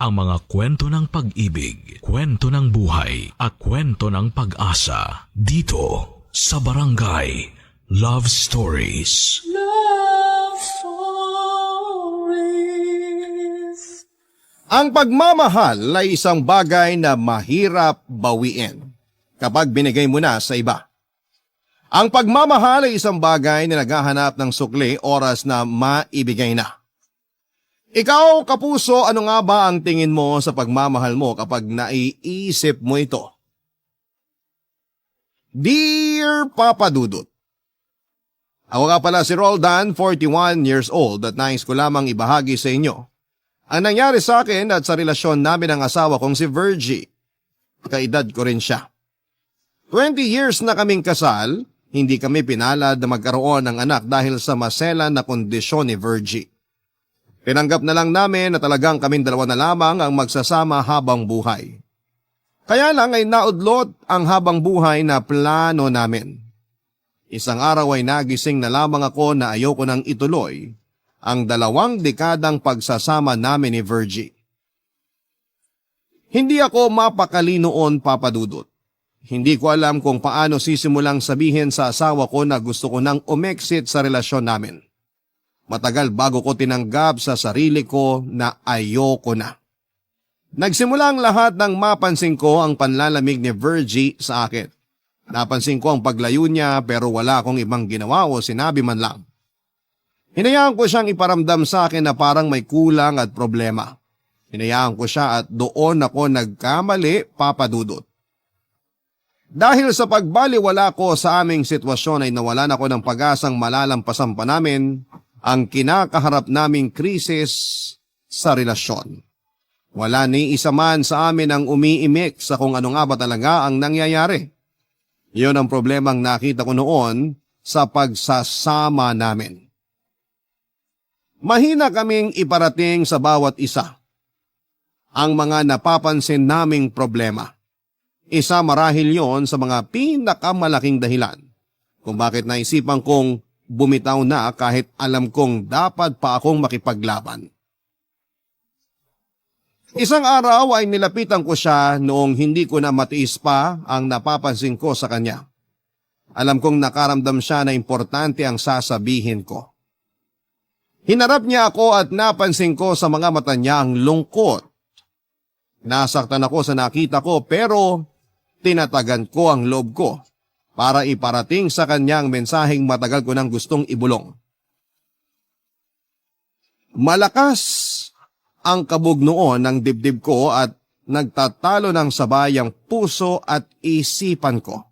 ang mga kwento ng pag-ibig, kwento ng buhay, at kwento ng pag-asa dito sa Barangay Love Stories. Love Stories. Ang pagmamahal ay isang bagay na mahirap bawiin kapag binigay mo na sa iba. Ang pagmamahal ay isang bagay na naghahanap ng sukli oras na maibigay na. Ikaw, kapuso, ano nga ba ang tingin mo sa pagmamahal mo kapag naiisip mo ito? Dear Papa Dudut, ako nga pala si Roldan, 41 years old at nais ko lamang ibahagi sa inyo ang nangyari sa akin at sa relasyon namin ng asawa kong si Virgie. Kaedad ko rin siya. 20 years na kaming kasal, hindi kami pinalad na magkaroon ng anak dahil sa maselan na kondisyon ni Virgie. Tinanggap na lang namin na talagang kaming dalawa na lamang ang magsasama habang buhay. Kaya lang ay naudlot ang habang buhay na plano namin. Isang araw ay nagising na lamang ako na ayoko nang ituloy ang 2 dekadang pagsasama namin ni Virgie. Hindi ako mapakali noon, Papa Dudut. Hindi ko alam kung paano sisimulang sabihin sa asawa ko na gusto ko nang umexit sa relasyon namin. Matagal bago ko tinanggap sa sarili ko na ayoko na. Nagsimula ang lahat nang mapansin ko ang panlalamig ni Virgie sa akin. Napansin ko ang paglayo niya pero wala akong ibang ginawa o sinabi man lang. Hinayaan ko siyang iparamdam sa akin na parang may kulang at problema. Hinayaan ko siya at doon ako nagkamali, Papa Dudut. Dahil sa pagbaliwala ko sa aming sitwasyon ay nawalan ako ng pag-asang malalampasan pa namin ang kinakaharap naming krisis sa relasyon. Wala ni isa man sa amin ang umiimik sa kung ano nga ba talaga ang nangyayari. Iyon ang problemang nakita ko noon sa pagsasama namin. Mahina kaming iparating sa bawat isa ang mga napapansin naming problema. Isa marahil yon sa mga pinakamalaking dahilan kung bakit naisipan kong bumitaw na kahit alam kong dapat pa akong makipaglaban. Isang araw ay nilapitan ko siya noong hindi ko na matiis pa ang napapansin ko sa kanya. Alam kong nakaramdam siya na importante ang sasabihin ko. Hinarap niya ako at napansin ko sa mga mata niya ang lungkot. Nasaktan ako sa nakita ko pero tinatagan ko ang loob ko para iparating sa kanya ang mensaheng matagal ko nang gustong ibulong. Malakas ang kabog noon ng dibdib ko at nagtatalo ng sabay ang puso at isipan ko.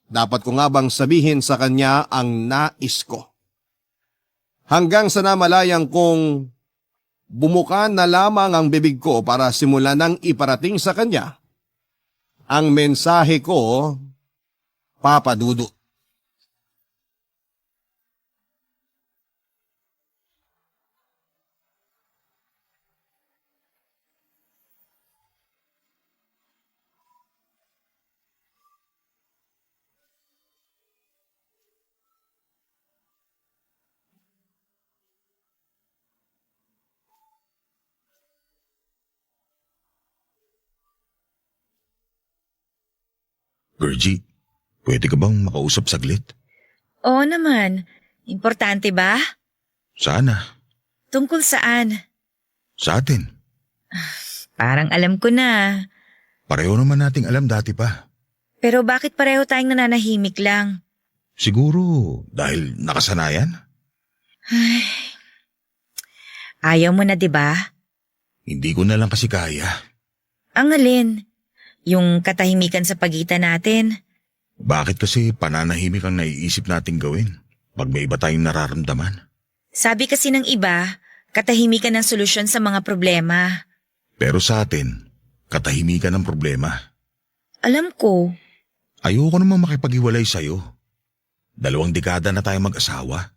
Dapat ko nga bang sabihin sa kanya ang nais ko? Hanggang sa namalayang kong bumuka na lamang ang bibig ko para simulan ng iparating sa kanya ang mensahe ko, Papa Dudut. Virgie, pwede ka bang makausap saglit? Oo naman. Importante ba? Sana. Tungkol saan? Sa atin. Parang alam ko na. Pareho naman nating alam dati pa. Pero bakit pareho tayong nananahimik lang? Siguro dahil nakasanayan? Ayaw mo na, di ba? Hindi ko na lang kasi kaya. Ang alin? Yung katahimikan sa pagitan natin? Bakit kasi pananahimik ang naiisip nating gawin pag may iba tayong nararamdaman? Sabi kasi ng iba, katahimikan ang solusyon sa mga problema. Pero sa atin, katahimikan ang problema. Alam ko. Ayoko namang makipag-iwalay sa'yo. 2 dekada na tayo mag-asawa.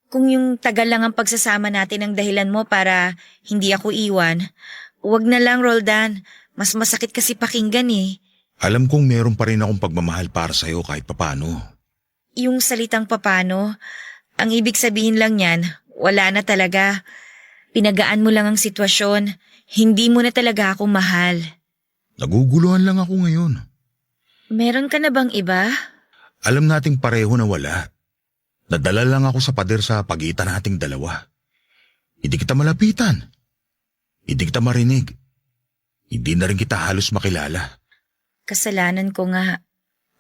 Kung yung tagal lang ang pagsasama natin ang dahilan mo para hindi ako iwan, huwag na lang, Roldan. Mas masakit kasi pakinggan eh. Alam kong meron pa rin akong pagmamahal para sa'yo kahit papano. Yung salitang papano, ang ibig sabihin lang niyan, wala na talaga. Pinagaan mo lang ang sitwasyon. Hindi mo na talaga ako mahal. Naguguluhan lang ako ngayon. Meron ka na bang iba? Alam nating pareho na wala. Nadala lang ako sa pader sa pagitan nating dalawa. Hindi kita malapitan. Hindi kita marinig. Hindi na rin kita halos makilala. Kasalanan ko nga.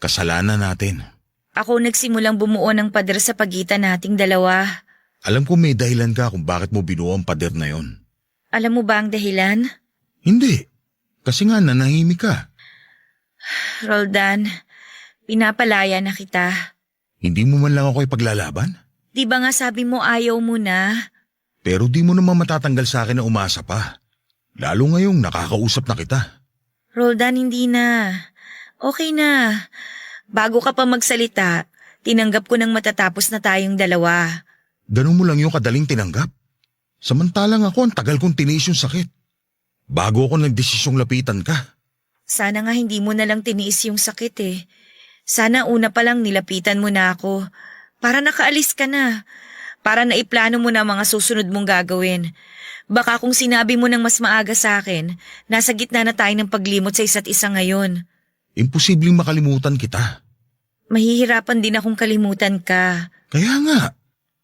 Kasalanan natin. Ako nagsimulang bumuo ng pader sa pagitan nating dalawa. Alam ko may dahilan ka kung bakit mo binuo ang pader na yon. Alam mo ba ang dahilan? Hindi. Kasi nga nanahimik ka. Roldan, pinapalaya na kita. Hindi mo man lang ako ipaglalaban? Di ba nga sabi mo ayaw mo na? Pero di mo naman matatanggal sa akin na umasa pa. Lalo ngayong nakakausap na kita. Roldan, hindi na. Okay na. Bago ka pa magsalita, tinanggap ko nang matatapos na tayong dalawa. Ganun mo lang yung kadaling tinanggap. Samantalang ako ang tagal kong tiniis yung sakit. Bago ako nagdesisyong lapitan ka. Sana nga hindi mo na lang tiniis yung sakit eh. Sana una pa lang nilapitan mo na ako. Para nakaalis ka na. Para naiplano mo na ang mga susunod mong gagawin. Baka kung sinabi mo ng mas maaga sa akin, nasa gitna na tayo ng paglimot sa isa't isa ngayon. Imposibleng makalimutan kita. Mahihirapan din akong kalimutan ka. Kaya nga,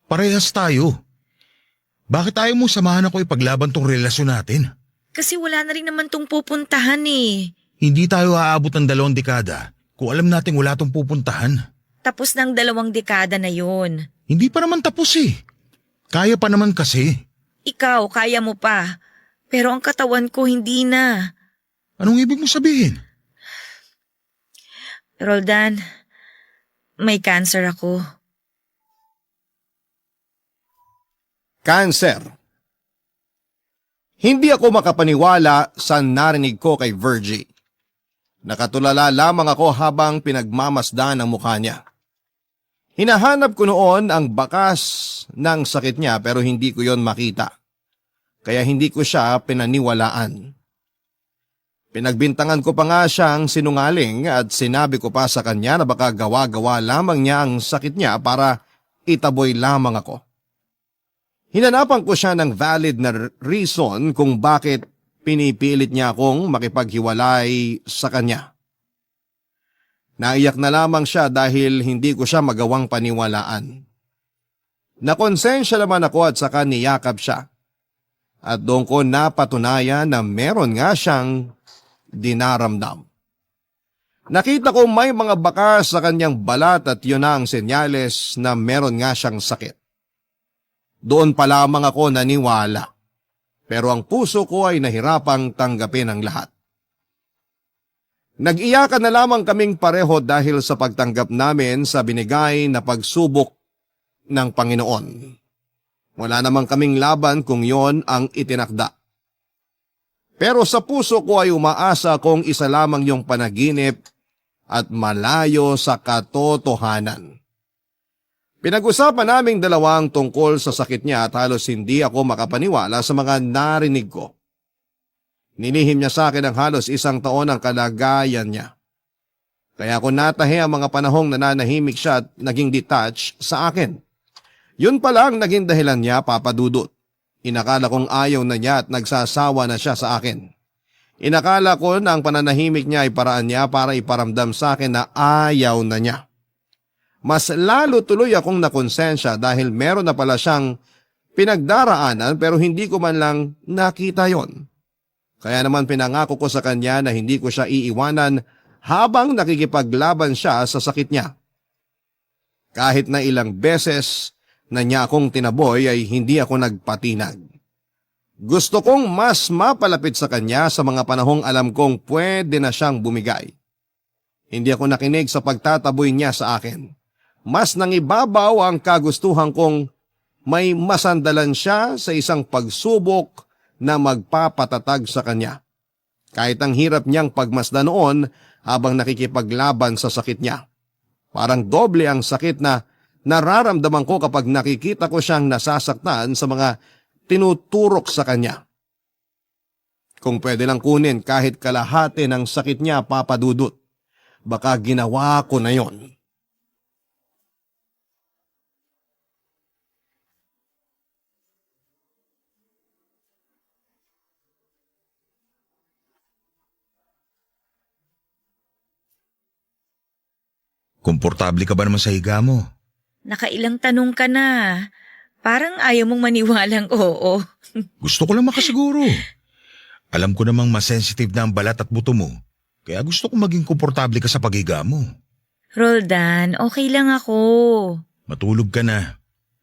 parehas tayo. Bakit ayaw mo samahan ako ipaglaban tong relasyon natin? Kasi wala na rin naman tong pupuntahan eh. Hindi tayo aabot ng 2 dekada kung alam nating wala tong pupuntahan. Tapos ng 2 dekada na yun. Hindi pa naman tapos eh. Kaya pa naman kasi. Ikaw, kaya mo pa. Pero ang katawan ko hindi na. Anong ibig mo sabihin? Roldan, may cancer ako. Cancer. Hindi ako makapaniwala sa narinig ko kay Virgie. Nakatulala lamang ako habang pinagmamasdan ang mukha niya. Hinahanap ko noon ang bakas ng sakit niya pero hindi ko yon makita. Kaya hindi ko siya pinaniwalaan. Pinagbintangan ko pa nga siyang sinungaling at sinabi ko pa sa kanya na baka gawa-gawa lamang niya ang sakit niya para itaboy lamang ako. Hinanapan ko siya ng valid na reason kung bakit pinipilit niya akong makipaghiwalay sa kanya. Naiyak na lamang siya dahil hindi ko siya magawang paniwalaan. Nakonsensya naman ako at saka niyakap siya. At doon ko napatunayan na meron nga siyang dinaramdam. Nakita ko may mga bakas sa kanyang balat at yun ang senyales na meron nga siyang sakit. Doon pa lamang ako naniwala. Pero ang puso ko ay nahirapang tanggapin ang lahat. Nag-iyakan na lamang kaming pareho dahil sa pagtanggap namin sa binigay na pagsubok ng Panginoon. Wala namang kaming laban kung yon ang itinakda. Pero sa puso ko ay umaasa kung isa lamang yung panaginip at malayo sa katotohanan. Pinag-usapan naming dalawang tungkol sa sakit niya at halos hindi ako makapaniwala sa mga narinig ko. Nilihim niya sa akin ang halos 1 taon ang kalagayan niya. Kaya ako natahi ang mga panahong nananahimik siya at naging detached sa akin. Yun pala ang naging dahilan niya, Papa Dudut. Inakala kong ayaw na niya at nagsasawa na siya sa akin. Inakala ko na ang pananahimik niya ay paraan niya para iparamdam sa akin na ayaw na niya. Mas lalo tuloy akong nakonsensya dahil meron na pala siyang pinagdaraanan pero hindi ko man lang nakita yon. Kaya naman pinangako ko sa kanya na hindi ko siya iiwanan habang nakikipaglaban siya sa sakit niya. Kahit na ilang beses na niya akong tinaboy ay hindi ako nagpatinag. Gusto kong mas mapalapit sa kanya sa mga panahong alam kong pwede na siyang bumigay. Hindi ako nakinig sa pagtataboy niya sa akin. Mas nangibabaw ang kagustuhan kong may masandalan siya sa isang pagsubok na magpapatatag sa kanya. Kahit ang hirap niyang pagmasdan noon habang nakikipaglaban sa sakit niya. Parang doble ang sakit na nararamdaman ko kapag nakikita ko siyang nasasaktan sa mga tinuturok sa kanya. Kung pwede lang kunin kahit kalahati ng sakit niya, Papa Dudut, baka ginawa ko na yon. Komportable ka ba naman sa higa mo? Nakailang tanong ka na. Parang ayaw mong maniwalang oo. Gusto ko lang makasiguro. Alam ko namang mas sensitive na ang balat at buto mo. Kaya gusto ko maging komportable ka sa paghiga mo. Roldan, okay lang ako. Matulog ka na.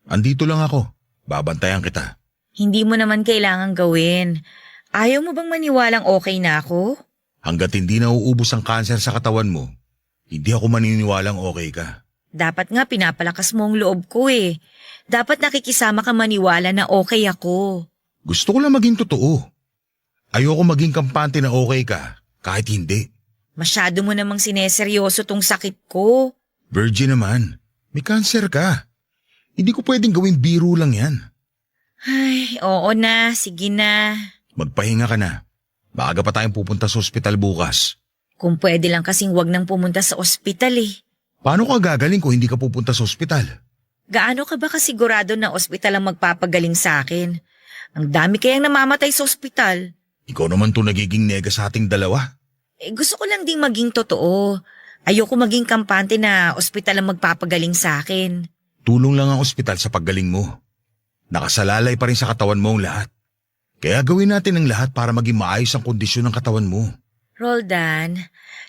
Andito lang ako. Babantayan kita. Hindi mo naman kailangang gawin. Ayaw mo bang maniwalang okay na ako? Hanggat hindi nauubos ang kanser sa katawan mo, hindi ako maniniwalang okay ka. Dapat nga pinapalakas mo ang loob ko eh. Dapat nakikisama ka maniwala na okay ako. Gusto ko lang maging totoo. Ayoko maging kampante na okay ka, kahit hindi. Masyado mo namang sineseryoso tong sakit ko. Virgin naman, may kanser ka. Hindi ko pwedeng gawing biro lang yan. Ay, oo na, sige na. Magpahinga ka na. Maaga pa tayong pupunta sa ospital bukas. Kung pwede lang kasing wag nang pumunta sa ospital eh. Paano ka gagaling kung hindi ka pupunta sa ospital? Gaano ka ba kasigurado na ospital ang magpapagaling sa akin? Ang dami kayang namamatay sa ospital. Ikaw naman to nagiging nega sa ating dalawa. Gusto ko lang ding maging totoo. Ayoko maging kampante na ospital ang magpapagaling sa akin. Tulong lang ang ospital sa paggaling mo. Nakasalalay pa rin sa katawan mo ang lahat. Kaya gawin natin ang lahat para maging maayos ang kondisyon ng katawan mo. Roldan,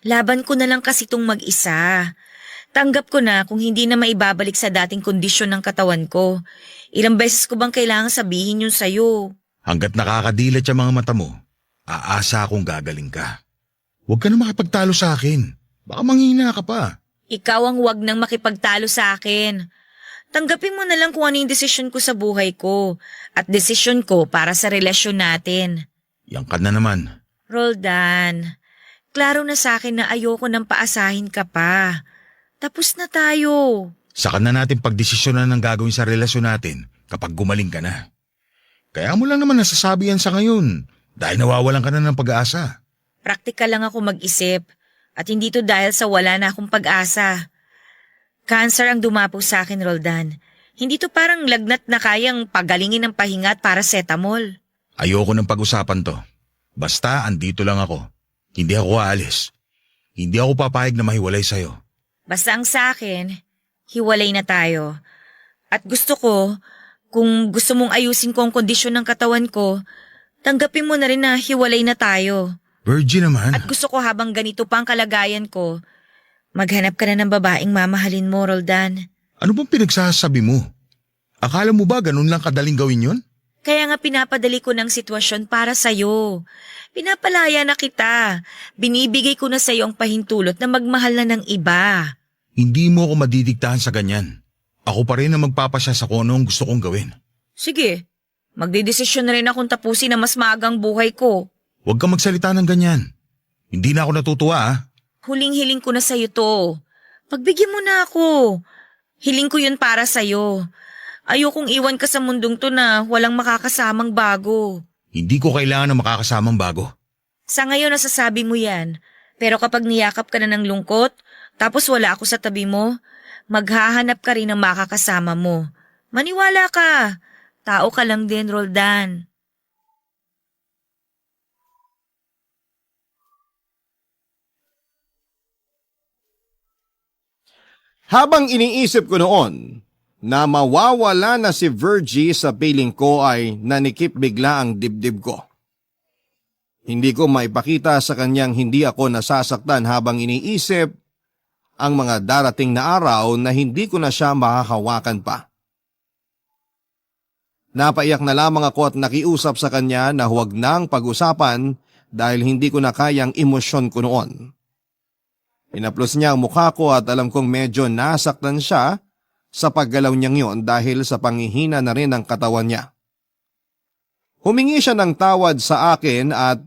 laban ko na lang kasi itong mag-isa. Tanggap ko na kung hindi na maibabalik sa dating kondisyon ng katawan ko. Ilang beses ko bang kailangan sabihin yun sa'yo? Hanggat nakakadilat yung mga mata mo, aasa akong gagaling ka. Huwag ka na makipagtalo sa akin. Baka manghina ka pa. Ikaw ang wag nang makipagtalo sa akin. Tanggapin mo na lang kung ano yung desisyon ko sa buhay ko at desisyon ko para sa relasyon natin. Yang ka na naman. Roldan, klaro na sa akin na ayoko nang paasahin ka pa. Tapos na tayo. Saka na natin pagdesisyonan ng gagawin sa relasyon natin kapag gumaling ka na. Kaya mo lang naman nasasabi yan sa ngayon dahil nawawalan ka na ng pag-asa. Praktikal lang ako mag-isip at hindi to dahil sa wala na akong pag-asa. Cancer ang dumapo sa akin, Roldan. Hindi to parang lagnat na kayang pagalingin ng pahinga at paracetamol. Ayoko ng pag-usapan to. Basta andito lang ako. Hindi ako aalis. Hindi ako papayag na mahiwalay sa'yo. Basta ang sa akin, hiwalay na tayo. At gusto ko, kung gusto mong ayusin ko ang kondisyon ng katawan ko, tanggapin mo na rin na hiwalay na tayo. Virgin naman. At gusto ko habang ganito pa ang kalagayan ko, maghanap ka na ng babaeng mamahalin mo, Roldan. Ano bang pinagsasabi mo? Akala mo ba ganun lang kadaling gawin yon? Kaya nga pinapadali ko ng sitwasyon para sa'yo. Pinapalaya na kita. Binibigay ko na sa'yo ang pahintulot na magmahal na ng iba. Hindi mo ako madidiktahan sa ganyan. Ako pa rin ang magpapasya sa kung ano ang gusto kong gawin. Sige, magdidesisyon na rin akong tapusin na mas maagang buhay ko. Huwag kang magsalita ng ganyan. Hindi na ako natutuwa Huling-hiling ko na sa'yo to. Pagbigyan mo na ako. Hiling ko yun para sa'yo. Ayokong iwan ka sa mundong to na walang makakasamang bago. Hindi ko kailangan ng makakasamang bago. Sa ngayon nasasabi mo yan. Pero kapag niyakap ka na ng lungkot, tapos wala ako sa tabi mo, maghahanap ka rin ng makakasama mo. Maniwala ka. Tao ka lang din, Roldan. Habang iniisip ko noon na mawawala na si Virgie sa piling ko ay nanikip bigla ang dibdib ko. Hindi ko maipakita sa kanyang hindi ako nasasaktan habang iniisip ang mga darating na araw na hindi ko na siya makakawakan pa. Napaiyak na lamang ako at nakiusap sa kanya na huwag nang pag-usapan dahil hindi ko na kayang emosyon ko noon. Pinaplos niya ang mukha ko at alam kong medyo nasaktan siya sa paggalaw niyang yon dahil sa panghihina na rin ng katawan niya. Humingi siya ng tawad sa akin at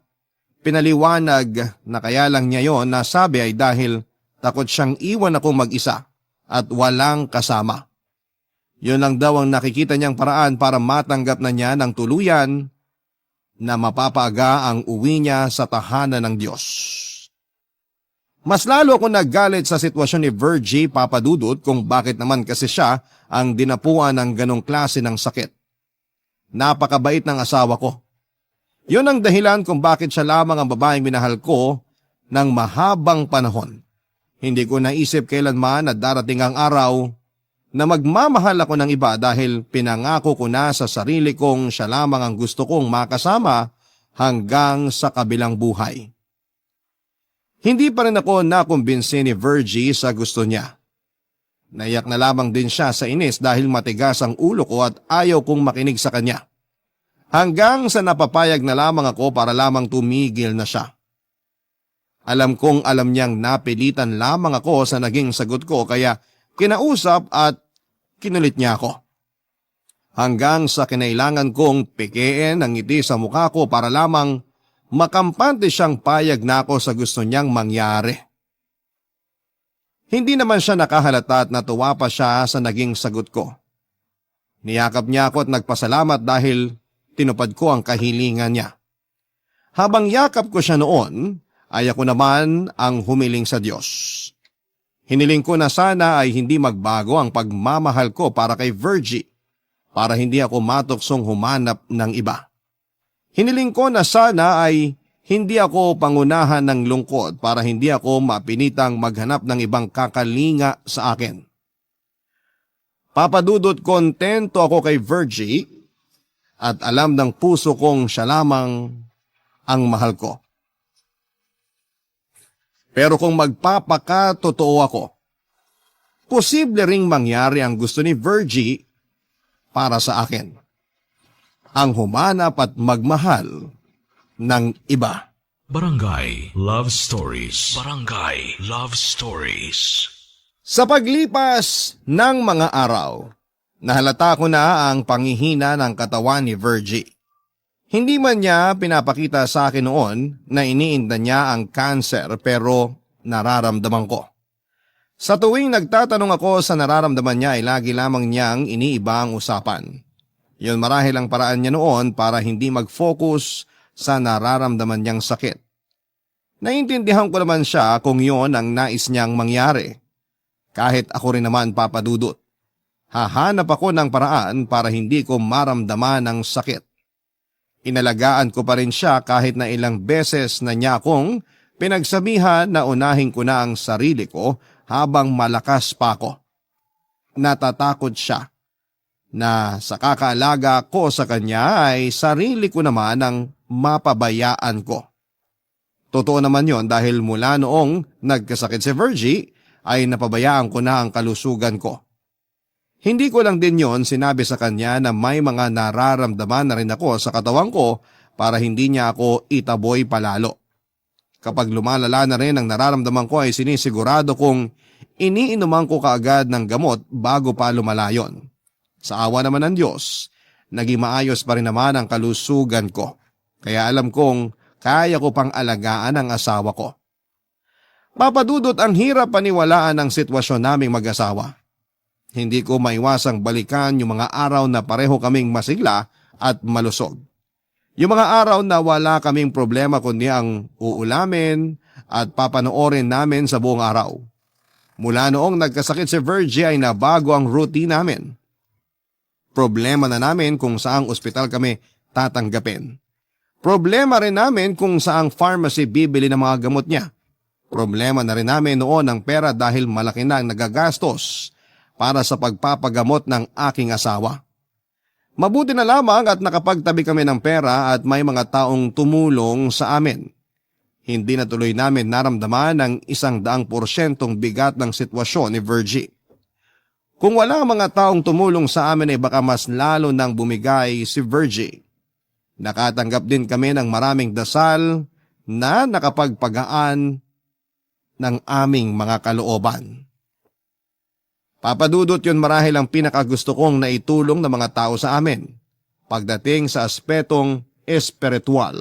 pinaliwanag na kaya lang niya yon na sabi ay dahil takot siyang iwan ako mag-isa at walang kasama. Yun lang daw ang nakikita niyang paraan para matanggap na niya ng tuluyan na mapapaaga ang uwi niya sa tahanan ng Diyos. Mas lalo ako naggalit sa sitwasyon ni Virgie Papadudut kung bakit naman kasi siya ang dinapuan ng ganong klase ng sakit. Napakabait ng asawa ko. Yun ang dahilan kung bakit siya lamang ang babaeng minahal ko ng mahabang panahon. Hindi ko naisip kailanman na darating ang araw na magmamahal ako ng iba dahil pinangako ko na sa sarili kong siya lamang ang gusto kong makasama hanggang sa kabilang buhay. Hindi pa rin ako nakumbinsi ni Virgie sa gusto niya. Naiyak na lamang din siya sa inis dahil matigas ang ulo ko at ayaw kong makinig sa kanya. Hanggang sa napapayag na lamang ako para lamang tumigil na siya. Alam kong alam niyang napilitan lamang ako sa naging sagot ko kaya kinausap at kinulit niya ako. Hanggang sa kinailangan kong pikiin ang ngiti sa mukha ko para lamang makampante siyang payag na ako sa gusto niyang mangyari. Hindi naman siya nakahalata at natuwa pa siya sa naging sagot ko. Niyakap niya ako at nagpasalamat dahil tinupad ko ang kahilingan niya. Habang yakap ko siya noon, ay ako naman ang humiling sa Diyos. Hiniling ko na sana ay hindi magbago ang pagmamahal ko para kay Virgie, para hindi ako matuksong humanap ng iba. Hiniling ko na sana ay hindi ako pangunahan ng lungkot para hindi ako mapinitang maghanap ng ibang kakalinga sa akin. Papadudot kontento ako kay Virgie at alam ng puso kong siya lamang ang mahal ko. Pero kung magpapakatotoo ako, posible ring mangyari ang gusto ni Virgie para sa akin. Ang humanap at magmahal ng iba. Barangay Love Stories. Barangay Love Stories. Sa paglipas ng mga araw, nahalata ko na ang panghihina ng katawan ni Virgie. Hindi man niya pinapakita sa akin noon na iniinda niya ang cancer pero nararamdaman ko. Sa tuwing nagtatanong ako sa nararamdaman niya ay lagi lamang niyang iniiba ang usapan. Yun marahil ang paraan niya noon para hindi mag-focus sa nararamdaman niyang sakit. Naintindihan ko naman siya kung yun ang nais niyang mangyari. Kahit ako rin naman papadudot. Hahanap ako ng paraan para hindi ko maramdaman ang sakit. Inalagaan ko pa rin siya kahit na ilang beses na niya akong pinagsabihan na unahin ko na ang sarili ko habang malakas pa ako. Natatakot siya na sa kakaalaga ko sa kanya ay sarili ko naman ang mapabayaan ko. Totoo naman yon dahil mula noong nagkasakit si Virgie ay napabayaan ko na ang kalusugan ko. Hindi ko lang din yon sinabi sa kanya na may mga nararamdaman na rin ako sa katawan ko para hindi niya ako itaboy palalo. Kapag lumalala na rin ang nararamdaman ko ay sinisigurado kong iniinuman ko kaagad ng gamot bago pa lumalayon. Sa awa naman ng Diyos, naging maayos pa rin naman ang kalusugan ko. Kaya alam kong kaya ko pang alagaan ang asawa ko. Papadudot ang hirap paniwalaan ng sitwasyon naming mag-asawa. Hindi ko maiwasang balikan yung mga araw na pareho kaming masigla at malusog. Yung mga araw na wala kaming problema kundi ang uulamin at papanoorin namin sa buong araw. Mula noong nagkasakit si Virgie ay nabago ang routine namin. Problema na namin kung saang ospital kami tatanggapin. Problema rin namin kung saang pharmacy bibili ng mga gamot niya. Problema na rin namin noon ang pera dahil malaki na ang nagagastos para sa pagpapagamot ng aking asawa. Mabuti na lamang at nakapagtabi kami ng pera at may mga taong tumulong sa amin. Hindi na tuloy namin naramdaman ang 100% bigat ng sitwasyon ni Virgie. Kung wala mga taong tumulong sa amin ay baka mas lalo nang bumigay si Virgie. Nakatanggap din kami ng maraming dasal na nakapagpagaan ng aming mga kalooban. Papadudot yun marahil ang pinakagusto kong naitulong ng mga tao sa amin pagdating sa aspetong espiritual.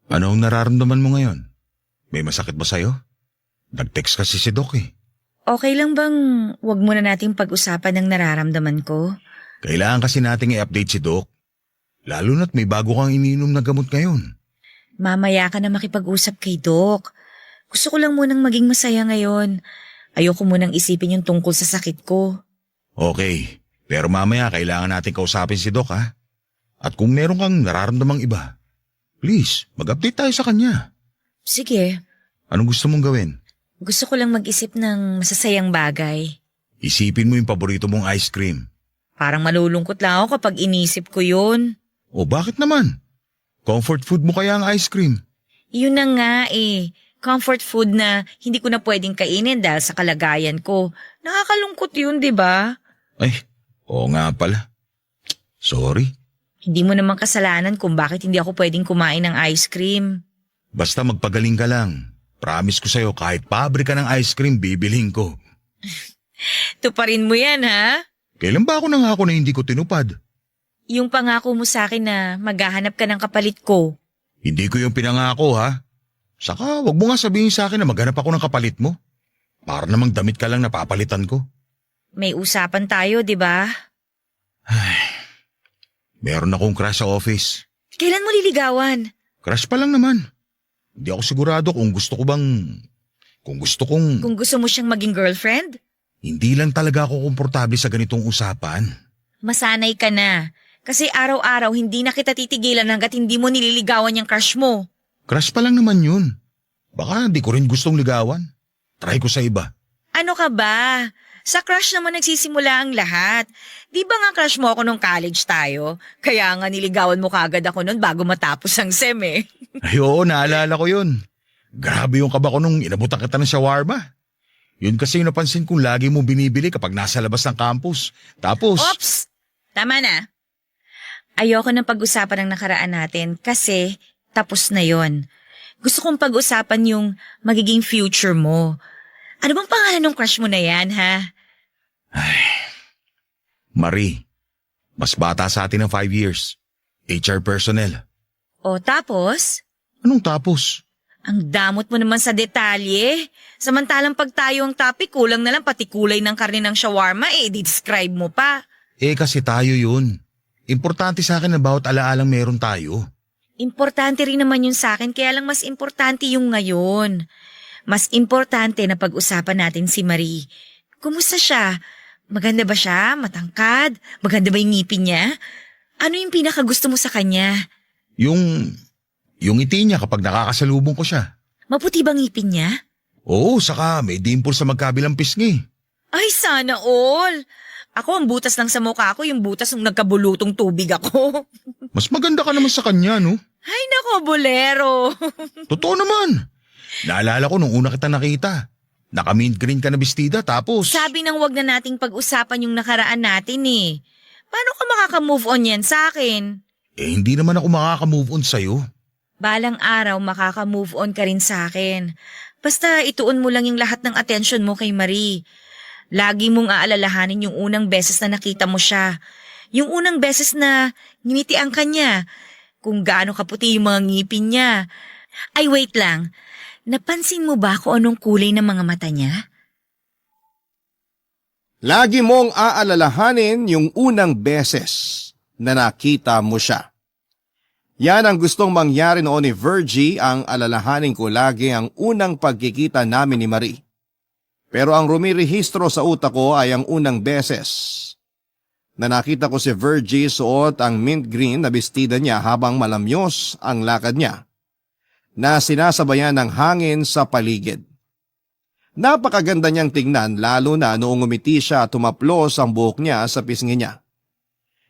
Ano ang nararamdaman mo ngayon? May masakit ba sa'yo? Nag-text kasi si Doc eh. Okay lang bang wag muna nating pag-usapan ng nararamdaman ko? Kailangan kasi nating i-update si Doc. Lalo na't may bago kang iniinom na gamot ngayon. Mamaya ka na makipag-usap kay Doc. Gusto ko lang munang maging masaya ngayon. Ayoko munang isipin yung tungkol sa sakit ko. Okay, pero mamaya kailangan natin kausapin si Doc ha. At kung meron kang nararamdamang iba, please, mag-update tayo sa kanya. Sige, Anong gusto mong gawin? gusto ko lang mag-isip ng masasayang bagay. Isipin mo yung paborito mong ice cream. Parang malulungkot lang ako kapag inisip ko yun. O bakit naman? Comfort food mo kaya ang ice cream? Yun na nga eh. Comfort food na hindi ko na pwedeng kainin dahil sa kalagayan ko. Nakakalungkot yun, di ba? Ay, oo nga pala. Sorry. Hindi mo naman kasalanan kung bakit hindi ako pwedeng kumain ng ice cream. Basta magpagaling ka lang. Promise ko sa'yo kahit pabrika ng ice cream bibilhin ko. Tuparin mo yan, ha? Kailan ba ako nangako na hindi ko tinupad? Yung pangako mo sa akin na maghahanap ka ng kapalit ko. Hindi ko yung pinangako ha. Saka wag mo nga sabihin sa akin na maghanap ako ng kapalit mo. Para namang damit ka lang napapalitan ko. May usapan tayo, di ba? Meron akong crush sa office. Kailan mo liligawan? Crush pa lang naman. Hindi ako sigurado kung gusto ko bang... Kung gusto kong... Kung gusto mo siyang maging girlfriend? Hindi lang talaga ako komportable sa ganitong usapan. Masanay ka na. Kasi araw-araw hindi na kita titigilan hanggat hindi mo nililigawan yung crush mo. Crush pa lang naman yun. Baka di ko rin gustong ligawan. Try ko sa iba. Ano ka ba? Sa crush naman nagsisimula ang lahat. Di ba nga crush mo ako nung college tayo? Kaya nga niligawan mo kagad ako nun bago matapos ang SEM eh. Ay oo, naalala ko yun. Grabe yung kaba ko nung inabutan kita ng shawarma. Yun kasi yung napansin kong lagi mo binibili kapag nasa labas ng campus. Tapos... Oops! Tama na. Ayoko nang pag-usapan ng nakaraan natin kasi tapos na yon. Gusto kong pag-usapan yung magiging future mo. Ano bang pangalan ng crush mo na yan, ha? Marie, mas bata sa atin ng 5 years. HR personnel. O tapos? Anong tapos? Ang damot mo naman sa detalye. Samantalang pag tayo ang topic, kulang na lang pati kulay ng karne ng shawarma, i-describe mo pa. Kasi tayo yun. Importante sa akin na bawat alaalang meron tayo. Importante rin naman yun sa akin, kaya lang mas importante yung ngayon. Mas importante na pag-usapan natin si Marie. Kumusta siya? Maganda ba siya? Matangkad? Maganda ba yung ngipin niya? Ano yung pinakagusto mo sa kanya? Yung ngiti niya kapag nakakasalubong ko siya. Maputi bang ngipin niya? Oo, saka may dimple sa magkabilang pisngi. Ay, sana all! Ako ang butas lang sa mukha ko, yung butas ng nagkabulutong tubig ako. Mas maganda ka naman sa kanya, no? Ay nako, bolero! Totoo naman. Naalala ko nung una kita nakita. Naka-mint green ka na bestida tapos... Sabi nang wag na nating pag-usapan yung nakaraan natin eh. Paano ka makaka-move on yan sa akin? Hindi naman ako makaka-move on sa'yo. Balang araw makaka-move on ka rin sa akin. Basta ituon mo lang yung lahat ng atensyon mo kay Marie. Lagi mong aalalahanin yung unang beses na nakita mo siya. Yung unang beses na nginitian ka niya. Kung gaano kaputi yung mga ngipin niya. Ay wait lang, napansin mo ba kung anong kulay ng mga mata niya? Lagi mong aalalahanin yung unang beses na nakita mo siya. Yan ang gustong mangyari noon ni Virgie, ang alalahanin ko lagi ang unang pagkikita namin ni Marie. Pero ang rumirehistro sa utak ko ay ang unang beses na nakita ko si Virgie suot ang mint green na bestida niya habang malamyos ang lakad niya, na sinasabayan ng hangin sa paligid. Napakaganda niyang tingnan lalo na noong umiti siya at tumaplos ang buhok niya sa pisngi niya.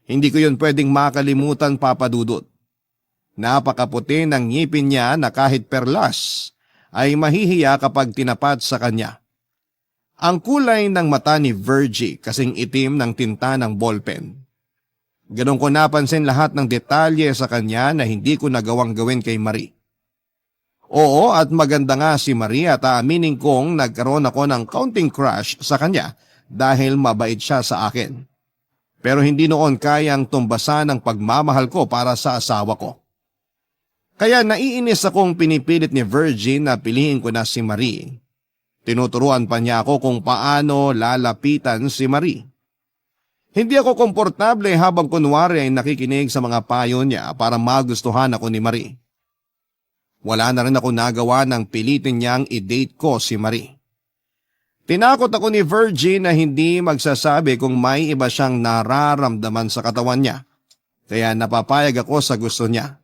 Hindi ko yun pwedeng makalimutan, Papa Dudut. Napakaputi ng ngipin niya na kahit perlas ay mahihiya kapag tinapat sa kanya. Ang kulay ng mata ni Virgie kasing itim ng tinta ng ballpen. Ganun ko napansin lahat ng detalye sa kanya na hindi ko nagawang gawin kay Marie. Oo, at maganda nga si Marie at aaminin kong nagkaroon ako ng counting crush sa kanya dahil mabait siya sa akin. Pero hindi noon kayang tumbasan ang pagmamahal ko para sa asawa ko. Kaya naiinis akong pinipilit ni Virgie na piliin ko na si Marie. Tinuturuan pa niya ako kung paano lalapitan si Marie. Hindi ako komportable habang kunwari ay nakikinig sa mga payo niya para magustuhan ako ni Marie. Wala na rin ako nagawa nang pilitin niyang i-date ko si Marie. Tinakot ako ni Virgie na hindi magsasabi kung may iba siyang nararamdaman sa katawan niya. Kaya napapayag ako sa gusto niya.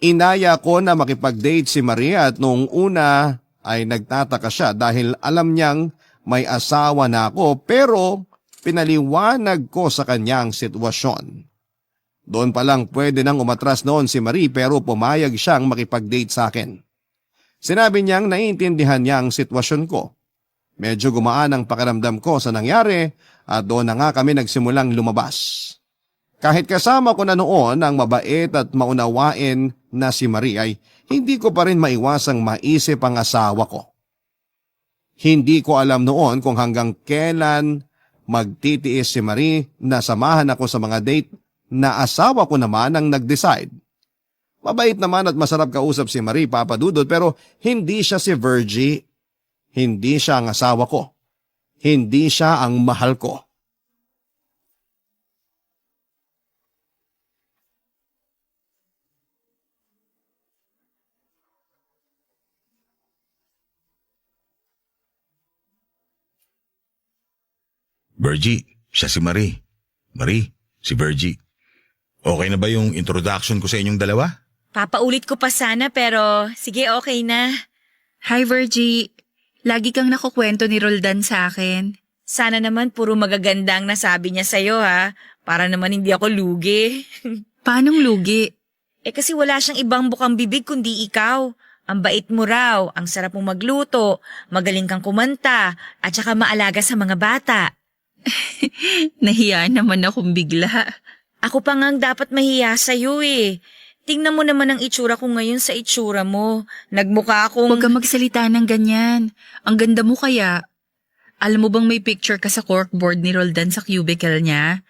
Inaya ko na makipag-date si Marie at noong una ay nagtataka siya dahil alam niyang may asawa na ako pero pinaliwanag ko sa kanyang sitwasyon. Doon pa lang pwede nang umatras noon si Marie pero pumayag siyang makipag-date sa akin. Sinabi niyang naiintindihan niya ang sitwasyon ko. Medyo gumaan ang pakiramdam ko sa nangyari at doon na nga kami nagsimulang lumabas. Kahit kasama ko na noon ang mabait at maunawain na si Marie ay hindi ko pa rin maiwasang maisip ang asawa ko. Hindi ko alam noon kung hanggang kailan magtitiis si Marie na samahan ako sa mga date na asawa ko naman ang nag-decide. Mabait naman at masarap kausap si Marie, Papa Dudut, pero hindi siya si Virgie. Hindi siya ang asawa ko. Hindi siya ang mahal ko. Virgie, siya si Marie. Marie, si Virgie. Okay na ba yung introduction ko sa inyong dalawa? Papaulit ko pa sana pero sige okay na. Hi Virgie, lagi kang nakukwento ni Roldan sa akin. Sana naman puro magaganda ang nasabi niya sa'yo ha, para naman hindi ako lugi. Paanong lugi? Kasi wala siyang ibang bukang bibig kundi ikaw. Ang bait mo raw, ang sarap mong magluto, magaling kang kumanta, at saka maalaga sa mga bata. Nahiya naman akong bigla. Ako pa ngang dapat mahiya sa'yo eh. Tingnan mo naman ang itsura ko ngayon sa itsura mo. Nagmukha akong... Huwag kang magsalita ng ganyan. Ang ganda mo kaya. Alam mo bang may picture ka sa corkboard ni Roldan sa cubicle niya?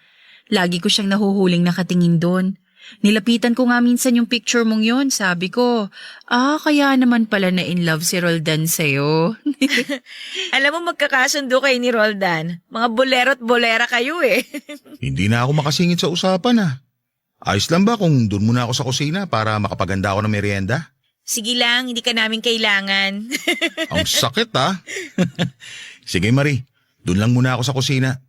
Lagi ko siyang nahuhuling nakatingin doon. Nilapitan ko nga minsan yung picture mong yon. Sabi ko, kaya naman pala na in love si Roldan sa'yo. Alam mo magkakasundo kayo ni Roldan. Mga bolero't bolera kayo eh. Hindi na ako makasingit sa usapan Ayos lang ba kung doon muna ako sa kusina para makapaganda ako ng merienda? Sige lang, hindi ka namin kailangan. Ang sakit Sige Marie, doon lang muna ako sa kusina.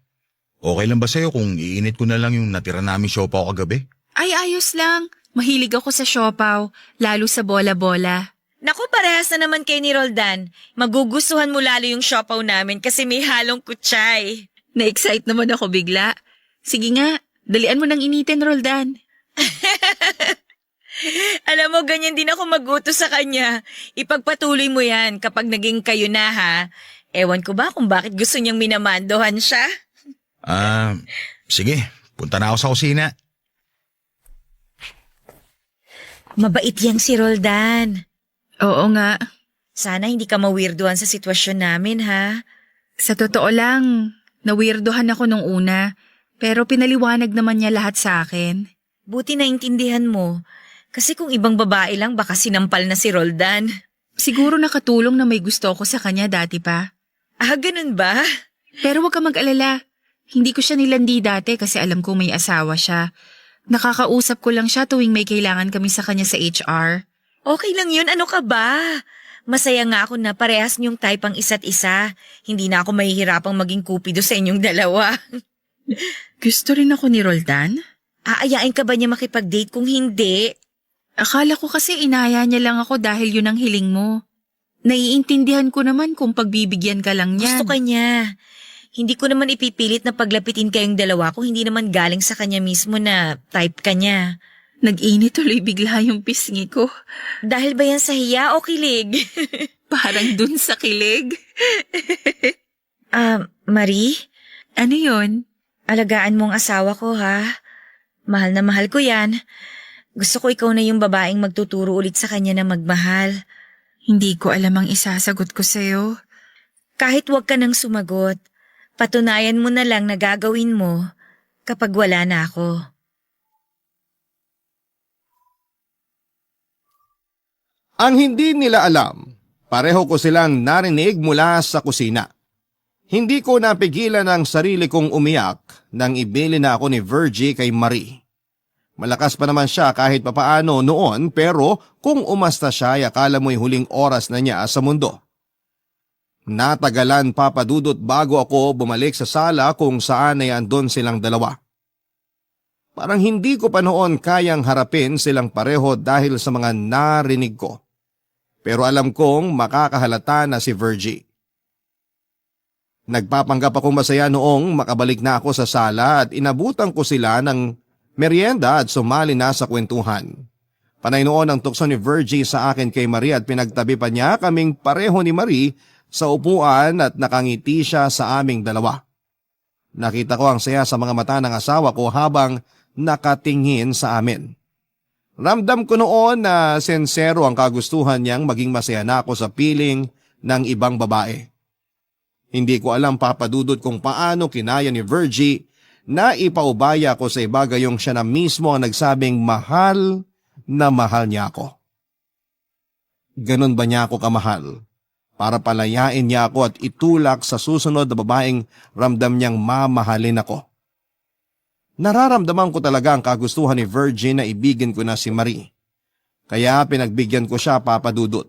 Okay lang ba sa'yo kung iinit ko na lang yung natira namin siopaw kagabi? Ay, ayos lang. Mahilig ako sa siopaw, lalo sa bola-bola. Naku, parehas na naman kay ni Roldan. Magugustuhan mo lalo yung siopaw namin kasi may halong kutsay. Na-excite naman ako bigla. Sige nga, dalian mo nang initin, Roldan. Alam mo, ganyan din ako magutos sa kanya. Ipagpatuloy mo yan kapag naging kayo na ha. Ewan ko ba kung bakit gusto niyang minamandohan siya? Sige, punta na ako sa kusina. Mabait yang si Roldan. Oo nga. Sana hindi ka mawirduhan sa sitwasyon namin ha. Sa totoo lang, nawirdohan ako nung una, pero pinaliwanag naman niya lahat sa akin. Buti naintindihan mo. Kasi kung ibang babae lang baka sinampal na si Roldan. Siguro nakatulong na may gusto ko sa kanya dati pa. Ganun ba? Pero huwag ka mag-alala. Hindi ko siya nilandi dati kasi alam kong may asawa siya. Nakakausap ko lang siya tuwing may kailangan kami sa kanya sa HR. Okay lang yun, ano ka ba? Masaya nga ako na parehas niyong type ang isa't isa. Hindi na ako mahihirapang maging kupido sa inyong dalawa. Gusto rin ako ni Roldan? Aayain ka ba niya makipag-date kung hindi? Akala ko kasi inaya niya lang ako dahil yun ang hiling mo. Naiintindihan ko naman kung pagbibigyan ka lang niyan. Gusto ka niya. Hindi ko naman ipipilit na paglapitin kayong dalawa kung hindi naman galing sa kanya mismo na type ka niya. Nag-init tuloy bigla yung pisngi ko. Dahil ba yan sa hiya o kilig? Parang dun sa kilig. Marie? Ano yun? Alagaan mo ang asawa ko ha. Mahal na mahal ko yan. Gusto ko ikaw na yung babaeng magtuturo ulit sa kanya na magmahal. Hindi ko alam ang isasagot ko sa'yo. Kahit wag ka nang sumagot, patunayan mo na lang na gagawin mo kapag wala na ako. Ang hindi nila alam, pareho ko silang narinig mula sa kusina. Hindi ko napigilan ang sarili kong umiyak nang ibili na ako ni Virgie kay Marie. Malakas pa naman siya kahit papaano noon pero kung umasta siya ay akala mo'y huling oras na niya sa mundo. Natagalan Papadudot bago ako bumalik sa sala kung saan ay andon silang dalawa. Parang hindi ko pa noon kayang harapin silang pareho dahil sa mga narinig ko. Pero alam kong makakahalata na si Virgie. Nagpapanggap akong masaya noong makabalik na ako sa sala at inabutan ko sila ng merienda at sumali na sa kwentuhan. Panay noon ang tukso ni Virgie sa akin kay Marie at pinagtabi pa niya kaming pareho ni Marie sa upuan at nakangiti siya sa aming dalawa. Nakita ko ang saya sa mga mata ng asawa ko habang nakatingin sa amin. Ramdam ko noon na sensero ang kagustuhan niyang maging masaya na ako sa piling ng ibang babae. Hindi ko alam Papadudot kung paano kinaya ni Virgie na ipaubaya ko sa iba gayong siya na mismo ang nagsabing mahal na mahal niya ako. Ganon ba niya ako kamahal? Para palayain niya ako at itulak sa susunod na babaeng ramdam niyang mamahalin ako. Nararamdaman ko talaga ang kagustuhan ni Virgie na ibigin ko na si Marie. Kaya pinagbigyan ko siya Papadudot.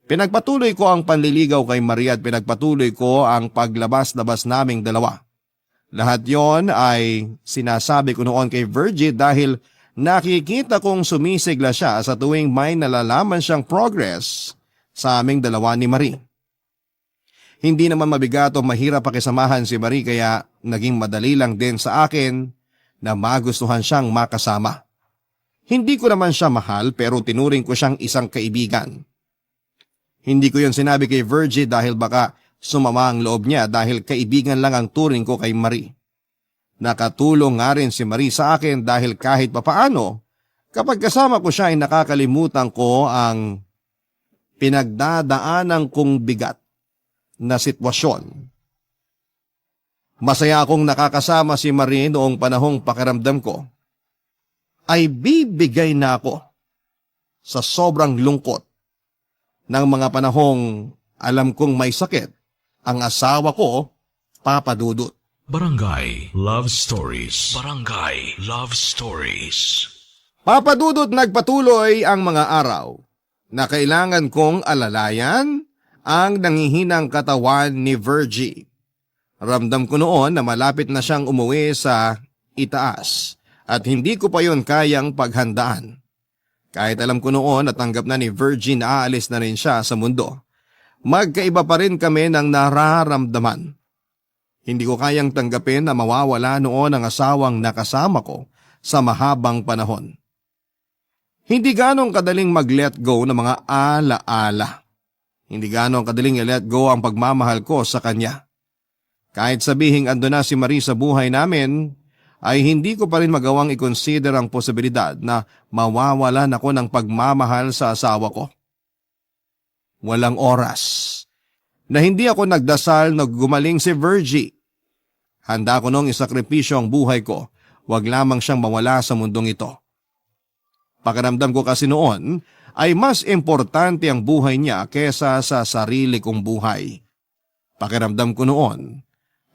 Pinagpatuloy ko ang panliligaw kay Marie at pinagpatuloy ko ang paglabas-labas naming dalawa. Lahat yon ay sinasabi ko noon kay Virgie dahil nakikita kong sumisigla siya sa tuwing may nalalaman siyang progress sa aming dalawa ni Marie. Hindi naman mabigat o mahirap pakisamahan si Marie kaya naging madali lang din sa akin na magustuhan siyang makasama. Hindi ko naman siya mahal pero tinuring ko siyang isang kaibigan. Hindi ko yon sinabi kay Virgie dahil baka sumama ang loob niya dahil kaibigan lang ang turing ko kay Marie. Nakatulong nga rin si Marie sa akin dahil kahit papaano, kapag kasama ko siya ay nakakalimutan ko ang pinagdadaanan kong bigat na sitwasyon. Masaya akong nakakasama si Marie noong panahong pakiramdam ko ay bibigay na ako sa sobrang lungkot ng mga panahong alam kong may sakit ang asawa ko, Papadudot. Barangay Love Stories. Barangay Love Stories. Papadudot, nagpatuloy ang mga araw na kailangan kong alalayan ang nangihinang katawan ni Virgie. Ramdam ko noon na malapit na siyang umuwi sa itaas at hindi ko pa yon kayang paghandaan. Kahit alam ko noon at tanggap na ni Virgie na aalis na rin siya sa mundo, magkaiba pa rin kami ng nararamdaman. Hindi ko kayang tanggapin na mawawala noon ang asawang nakasama ko sa mahabang panahon. Hindi ganong kadaling mag-let go ng mga alaala. Hindi ganong kadaling i-let go ang pagmamahal ko sa kanya. Kahit sabihing ando na si Marie sa buhay namin, ay hindi ko pa rin magawang i-consider ang posibilidad na mawawalan ako ng pagmamahal sa asawa ko. Walang oras na hindi ako nagdasal na gumaling si Virgie. Handa ko nung isakripisyo ang buhay ko, wag lamang siyang mawala sa mundong ito. Pakiramdam ko kasi noon ay mas importante ang buhay niya kesa sa sarili kong buhay. Pakiramdam ko noon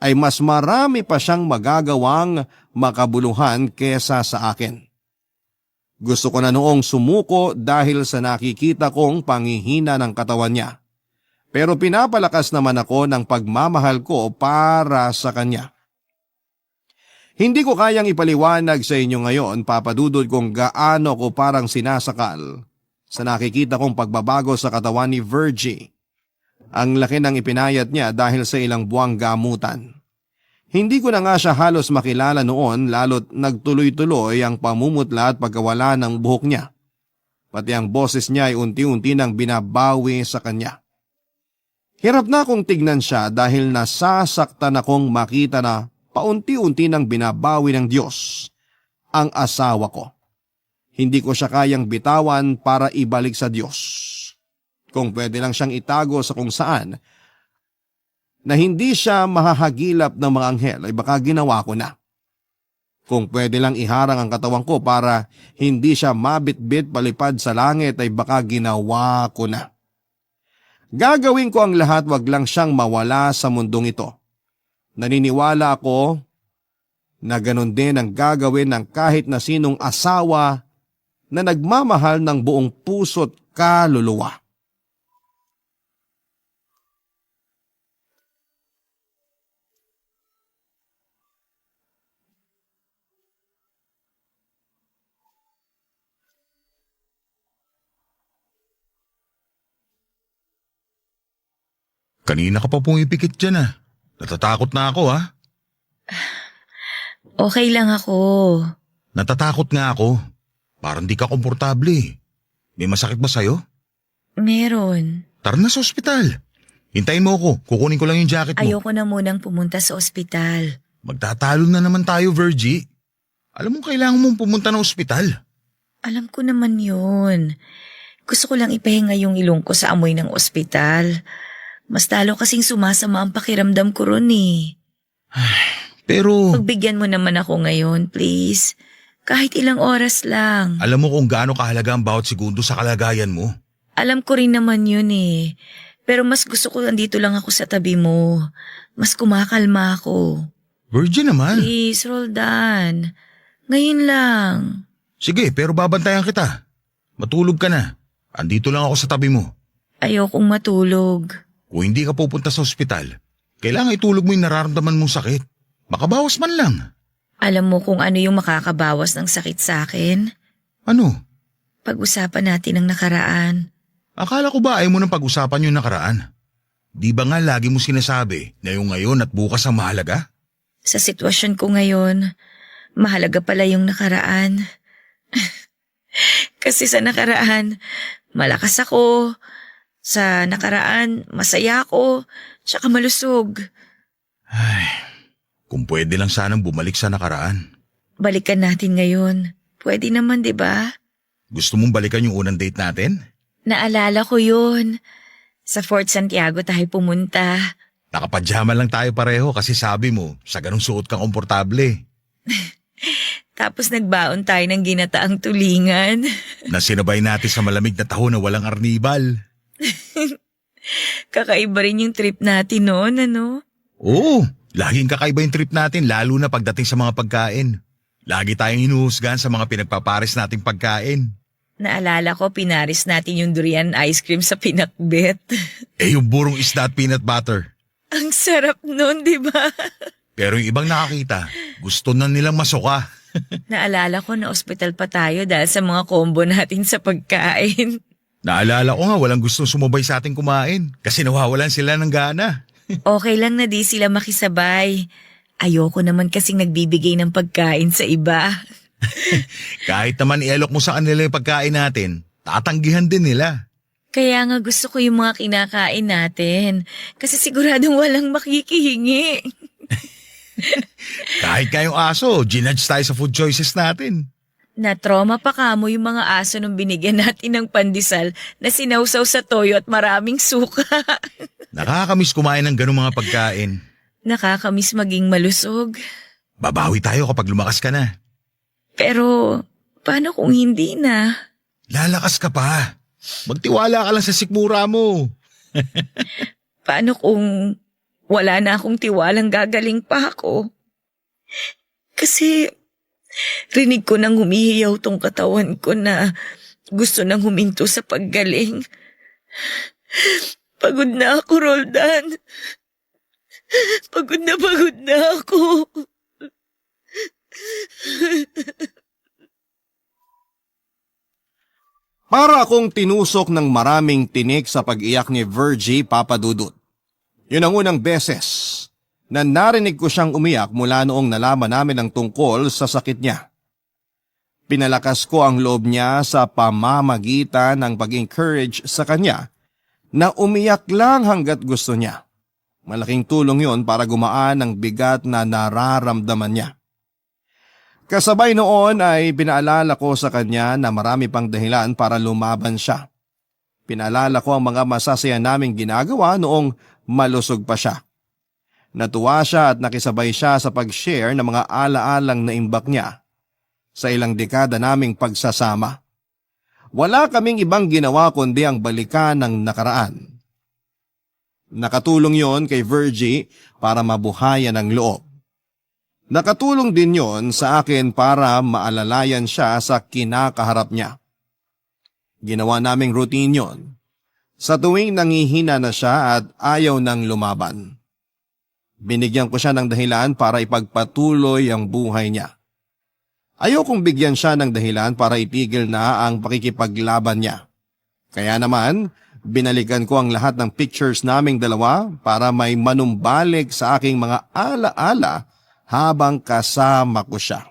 ay mas marami pa siyang magagawang makabuluhan kesa sa akin. Gusto ko na noong sumuko dahil sa nakikita kong panghihina ng katawan niya. Pero pinapalakas naman ako ng pagmamahal ko para sa kanya. Hindi ko kayang ipaliwanag sa inyo ngayon, Papadudot, kung gaano ko parang sinasakal sa nakikita kong pagbabago sa katawan ni Virgie. Ang laki ng ipinayat niya dahil sa ilang buwang gamutan. Hindi ko na nga siya halos makilala noon lalo't nagtuloy-tuloy ang pamumutla at pagkawala ng buhok niya. Pati ang boses niya ay unti-unti nang binabawi sa kanya. Hirap na akong tignan siya dahil nasasaktan akong makita na paunti-unti nang binabawi ng Diyos ang asawa ko. Hindi ko siya kayang bitawan para ibalik sa Diyos. Kung pwede lang siyang itago sa kung saan na hindi siya mahahagilap ng mga anghel ay baka ginawa ko na. Kung pwede lang iharang ang katawan ko para hindi siya mabitbit palipad sa langit ay baka ginawa ko na. Gagawin ko ang lahat, wag lang siyang mawala sa mundong ito. Naniniwala ako na ganon din ang gagawin ng kahit na sinong asawa na nagmamahal ng buong puso't kaluluwa. Kanina ka pa pumipikit dyan Natatakot na ako Okay lang ako. Natatakot nga ako. Parang di ka komportable. May masakit ba sa'yo? Meron. Tara na sa ospital. Hintayin mo ako. Kukunin ko lang yung jacket mo. Ayoko na munang pumunta sa ospital. Magtatalo na naman tayo, Virgie. Alam mo kailangan mong pumunta ng ospital. Alam ko naman yun. Gusto ko lang ipahinga yung ilong ko sa amoy ng ospital. Mas lalo kasing sumasama ang pakiramdam ko ron Pero Pagbigyan mo naman ako ngayon, please. Kahit ilang oras lang. alam mo kung gaano kahalaga ang bawat segundo sa kalagayan mo. Alam ko rin naman yun Pero mas gusto ko nandito lang ako sa tabi mo. Mas kumakalma ako. Virgie naman. Please, Roldan. Ngayon lang. Sige, pero babantayan kita. Matulog ka na. Andito lang ako sa tabi mo. Ayokong matulog. Kung hindi ka pupunta sa ospital, kailangan itulog mo yung nararamdaman mong sakit. Makabawas man lang. Alam mo kung ano yung makakabawas ng sakit sa akin? Ano? Pag-usapan natin ang nakaraan. Akala ko ba ayaw mo ng pag-usapan yung nakaraan? Di ba nga lagi mo sinasabi na yung ngayon at bukas ang mahalaga? Sa sitwasyon ko ngayon, mahalaga pala yung nakaraan. Kasi sa nakaraan, malakas ako. Sa nakaraan, masaya ako, tsaka malusog. Kung pwede lang sanang bumalik sa nakaraan. Balikan natin ngayon. Pwede naman, di ba? Gusto mong balikan yung unang date natin? Naalala ko yun. Sa Fort Santiago tayo pumunta. Nakapajama lang tayo pareho kasi sabi mo, sa ganung suot kang komportable. Tapos nagbaon tayo ng ginataang tulingan. Na sinabay natin sa malamig na taho na walang arnibal. Kakaiba rin yung trip natin noon, ano? Oo, laging kakaiba yung trip natin lalo na pagdating sa mga pagkain. Lagi tayong hinuhusgahan sa mga pinagpapares nating pagkain. Naalala ko, pinaris natin yung durian ice cream sa pinakbet. Yung burong isda at peanut butter. Ang sarap nun, di ba? Pero yung ibang nakakita, gusto na nilang masuka. Naalala ko na ospital pa tayo dahil sa mga combo natin sa pagkain. Naalala ko nga walang gustong sumabay sa ating kumain kasi nawawalan sila ng gana. Okay lang na di sila makisabay. Ayoko naman kasing nagbibigay ng pagkain sa iba. Kahit naman ialok mo sa kanila yung pagkain natin, tatanggihan din nila. Kaya nga gusto ko yung mga kinakain natin. Kasi siguradong walang makikihingi. Kahit kayong aso, ginudge tayo sa food choices natin. Na-trauma pa kamo yung mga aso nung binigyan natin ng pandesal na sinausaw sa toyo at maraming suka. Nakakamiss kumain ng ganung mga pagkain. Nakakamiss maging malusog. Babawi tayo kapag lumakas ka na. Pero paano kung hindi na? Lalakas ka pa. Magtiwala ka lang sa sikmura mo. Paano kung wala na akong tiwalang gagaling pa ako? Kasi rinig ko nang humihiyaw tong katawan ko na gusto nang huminto sa paggaling. Pagod na ako, Roldan. Pagod na ako. Para akong tinusok ng maraming tinik sa pag-iyak ni Virgie, Papa Dudut. Yun ang unang beses na narinig ko siyang umiyak mula noong nalaman namin ang tungkol sa sakit niya. Pinalakas ko ang loob niya sa pamamagitan ng pag-encourage sa kanya na umiyak lang hanggat gusto niya. Malaking tulong yon para gumaan ang bigat na nararamdaman niya. Kasabay noon ay pinaalala ko sa kanya na marami pang dahilan para lumaban siya. Pinaalala ko ang mga masasaya naming ginagawa noong malusog pa siya. Natuwa siya at nakisabay siya sa pag-share ng mga alaalang naimbak niya sa ilang dekada naming pagsasama. Wala kaming ibang ginawa kundi ang balikan ng nakaraan. Nakatulong yon kay Virgie para mabuhayan ang loob. Nakatulong din yon sa akin para maalalayan siya sa kinakaharap niya. Ginawa naming routine yon sa tuwing nangihina na siya at ayaw nang lumaban. Binigyan ko siya ng dahilan para ipagpatuloy ang buhay niya. Ayokong bigyan siya ng dahilan para itigil na ang pakikipaglaban niya. Kaya naman, binalikan ko ang lahat ng pictures naming dalawa para may manumbalik sa aking mga alaala habang kasama ko siya.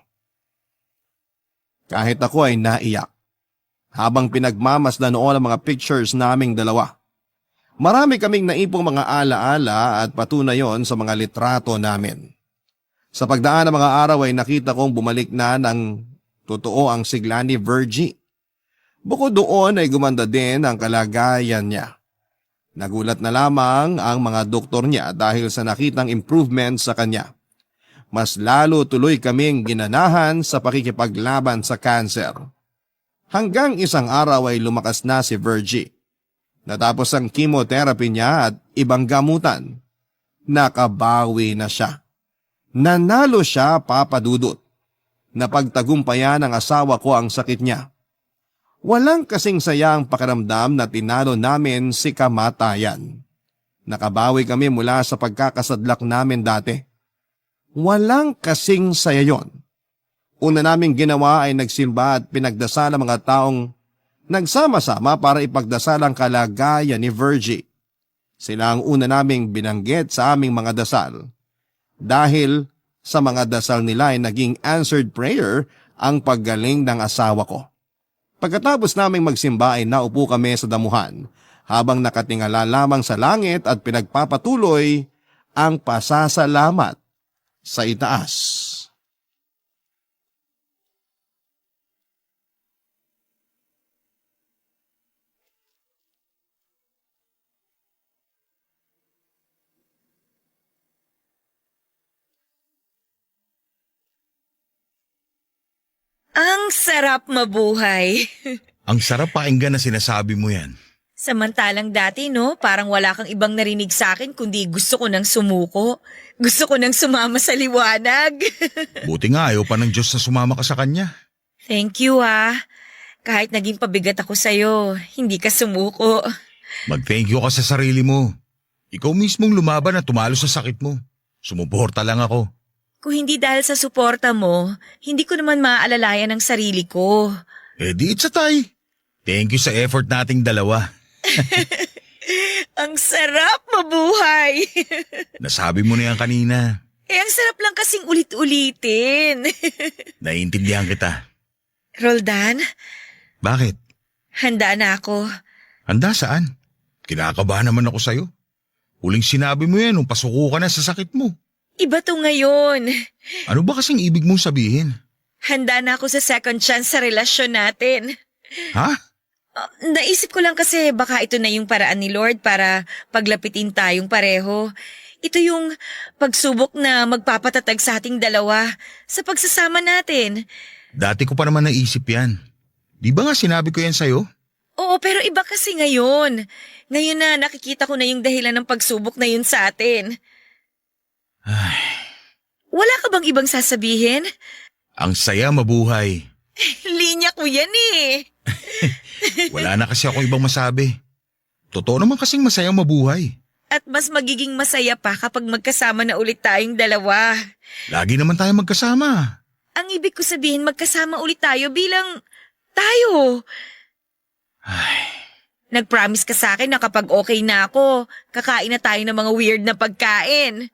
Kahit ako ay naiyak habang pinagmamasdan noon ang mga pictures naming dalawa. Marami kaming naipong mga alaala at patunay yon sa mga litrato namin. Sa pagdaan ng mga araw ay nakita kong bumalik na ng totoo ang sigla ni Virgie. Bukod doon ay gumanda din ang kalagayan niya. Nagulat na lamang ang mga doktor niya dahil sa nakitang improvement sa kanya. Mas lalo tuloy kaming ginanahan sa pakikipaglaban sa cancer. Hanggang isang araw ay lumakas na si Virgie. Natapos ang chemotherapy niya at ibang gamutan. Nakabawi na siya. Nanalo siya, Papa Dudut. Napagtagumpayan ng asawa ko ang sakit niya. Walang kasing sayang pakiramdam na tinalo namin si kamatayan. Nakabawi kami mula sa pagkakasadlak namin dati. Walang kasing saya yon. Una naming ginawa ay nagsimba at pinagdasal ang mga taong nagsama-sama para ipagdasal ang kalagayan ni Virgie. Sila ang una naming binanggit sa aming mga dasal. Dahil sa mga dasal nila ay naging answered prayer ang paggaling ng asawa ko. Pagkatapos naming magsimba ay naupo kami sa damuhan habang nakatingala lamang sa langit at pinagpapatuloy ang pasasalamat sa itaas. Ang sarap mabuhay. Ang sarap pakinggan na sinasabi mo yan. Samantalang dati, no, parang wala kang ibang narinig sa akin kundi gusto ko nang sumuko. Gusto ko nang sumama sa liwanag. Buti nga ayaw pa ng Diyos na sumama ka sa Kanya. Thank you, ah. Kahit naging pabigat ako sa'yo, hindi ka sumuko. Mag-thank you ka sa sarili mo. Ikaw mismong lumaban at tumalo sa sakit mo. Sumuporta lang ako. Kung hindi dahil sa suporta mo, hindi ko naman maaalalayan ang sarili ko. Eh di it's a tie. Thank you sa effort nating dalawa. Ang sarap mabuhay. Nasabi mo na yan kanina. Ang sarap lang kasing ulit-ulitin. Naiintindihan kita. Roldan, Bakit? handa na ako. Handa saan? Kinakabahan naman ako sa'yo. Huling sinabi mo yan nung pasuko ka na sa sakit mo. Iba to ngayon. Ano ba kasing ibig mong sabihin? Handa na ako sa second chance sa relasyon natin. Ha? Naisip ko lang kasi baka ito na yung paraan ni Lord para paglapitin tayong pareho. Ito yung pagsubok na magpapatatag sa ating dalawa sa pagsasama natin. Dati ko pa naman naisip yan. Di ba nga sinabi ko yan sa'yo? Oo, pero iba kasi ngayon. Ngayon na nakikita ko na yung dahilan ng pagsubok na yun sa atin. Ay, Wala ka bang ibang sasabihin? ang saya mabuhay. Linya ko yan eh. Wala na kasi ako ibang masabi. Totoo naman kasing masayang mabuhay. At mas magiging masaya pa kapag magkasama na ulit tayong dalawa. Lagi naman tayo magkasama. Ang ibig ko sabihin magkasama ulit tayo bilang tayo. Ay, Nag-promise ka sa akin na kapag okay na ako, kakain na tayo ng mga weird na pagkain.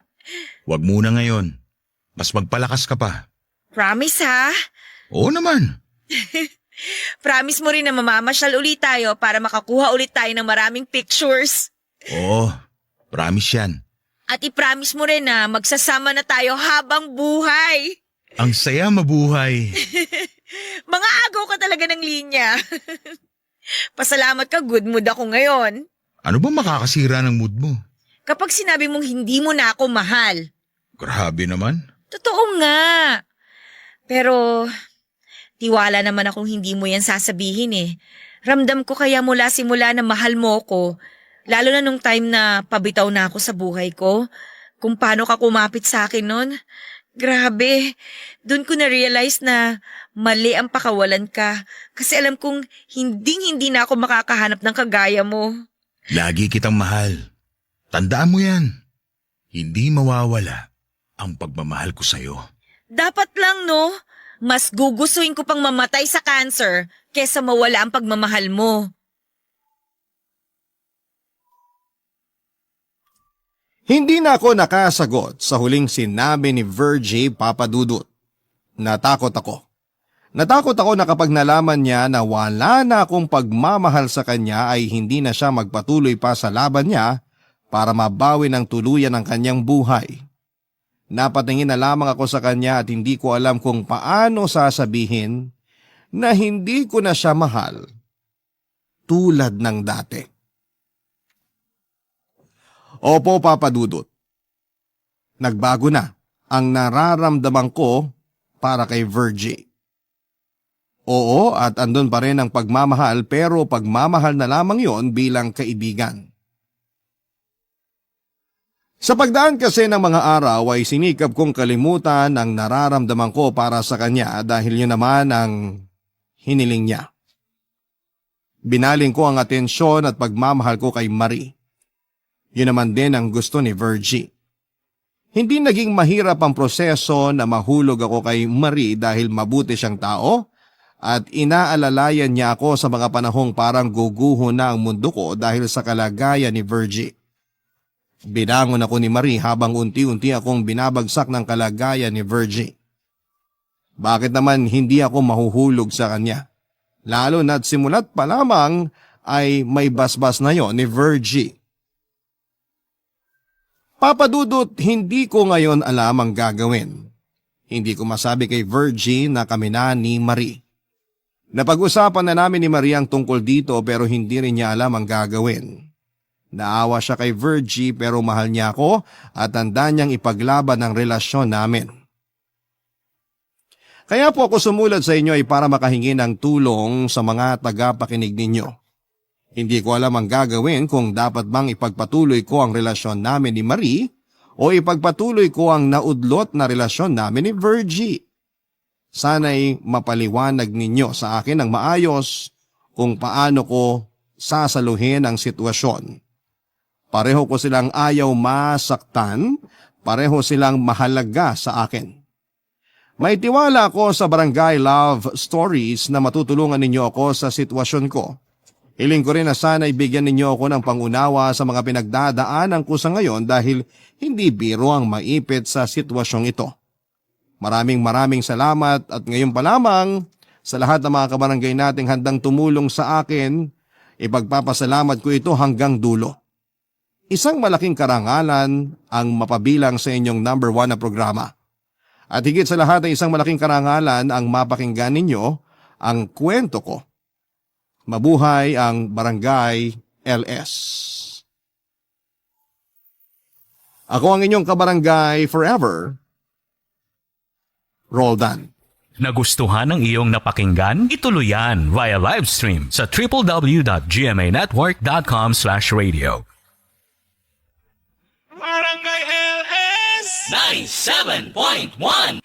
wag muna ngayon. Mas magpalakas ka pa. Promise ha? Oo naman. Promise mo rin na mamamasyal ulit tayo para makakuha ulit tayo ng maraming pictures. Oo, promise yan. At i-promise mo rin na magsasama na tayo habang buhay. Ang saya mabuhay. Mga agaw ka talaga ng linya. Pasalamat ka, good mood ako ngayon. Ano ba makakasira ng mood mo? Kapag sinabi mong hindi mo na ako mahal. Grabe naman. Totoo nga. Pero tiwala naman akong hindi mo yan sasabihin eh. Ramdam ko kaya mula simula na mahal mo ko, lalo na nung time na pabitaw na ako sa buhay ko, kung paano ka kumapit sa akin nun. Grabe, doon ko na-realize na mali ang pakawalan ka kasi alam kong hindi na ako makakahanap ng kagaya mo. Lagi kitang mahal. Tandaan mo yan. Hindi mawawala ang pagmamahal ko sa'yo. Dapat lang, no? Mas gugustuhin ko pang mamatay sa cancer kesa mawala ang pagmamahal mo. Hindi na ako nakasagot sa huling sinabi ni Virgie Papadudut. Natakot ako. Natakot ako na kapag nalaman niya na wala na akong pagmamahal sa kanya ay hindi na siya magpatuloy pa sa laban niya para mabawi ng tuluyan ang kanyang buhay. Napatingin na lamang ako sa kanya at hindi ko alam kung paano sasabihin na hindi ko na siya mahal tulad ng dati. Opo, Papa Dudut. Nagbago na ang nararamdaman ko para kay Virgie. Oo, at andun pa rin ang pagmamahal pero pagmamahal na lamang yon bilang kaibigan. Sa pagdaan kasi ng mga araw ay sinikap kong kalimutan ang nararamdaman ko para sa kanya dahil yun naman ang hiniling niya. Binaling ko ang atensyon at pagmamahal ko kay Marie. Yun naman din ang gusto ni Virgie. Hindi naging mahirap ang proseso na mahulog ako kay Marie dahil mabuti siyang tao at inaalalayan niya ako sa mga panahong parang guguho na ang mundo ko dahil sa kalagayan ni Virgie. Binangon ako ni Marie habang unti-unti akong binabagsak ng kalagayan ni Virgie. Bakit naman hindi ako mahuhulog sa kanya? Lalo na't simulat pa lamang ay may basbas na yon ni Virgie. Papa Dudut, hindi ko ngayon alam ang gagawin. Hindi ko masabi kay Virgie na kami na ni Marie. Napag-usapan na namin ni Marie ang tungkol dito pero hindi rin niya alam ang gagawin. Naawa siya kay Virgie pero mahal niya ako at handa niyang ipaglaban ang relasyon namin. Kaya po ako sumulat sa inyo ay para makahingi ng tulong sa mga tagapakinig ninyo. Hindi ko alam ang gagawin kung dapat bang ipagpatuloy ko ang relasyon namin ni Marie o ipagpatuloy ko ang naudlot na relasyon namin ni Virgie. Sana'y mapaliwanag ninyo sa akin ng maayos kung paano ko sasaluhin ang sitwasyon. Pareho ko silang ayaw masaktan, pareho silang mahalaga sa akin. May tiwala ako sa Barangay Love Stories na matutulungan ninyo ako sa sitwasyon ko. Hiling ko rin na sana ibigyan ninyo ako ng pangunawa sa mga pinagdadaanan ko sa ngayon dahil hindi biro ang maipit sa sitwasyong ito. Maraming salamat at ngayon pa lamang sa lahat ng mga kabarangay nating handang tumulong sa akin, ipagpapasalamat ko ito hanggang dulo. Isang malaking karangalan ang mapabilang sa inyong number 1 na programa. At higit sa lahat ay isang malaking karangalan ang mapakinggan ninyo ang kwento ko. Mabuhay ang Barangay LS. Ako ang inyong kabarangay forever, Roldan. Nagustuhan ng iyong napakinggan? Ituloy yan via live stream sa www.gmanetwork.com/radio. Barangay LS 97.1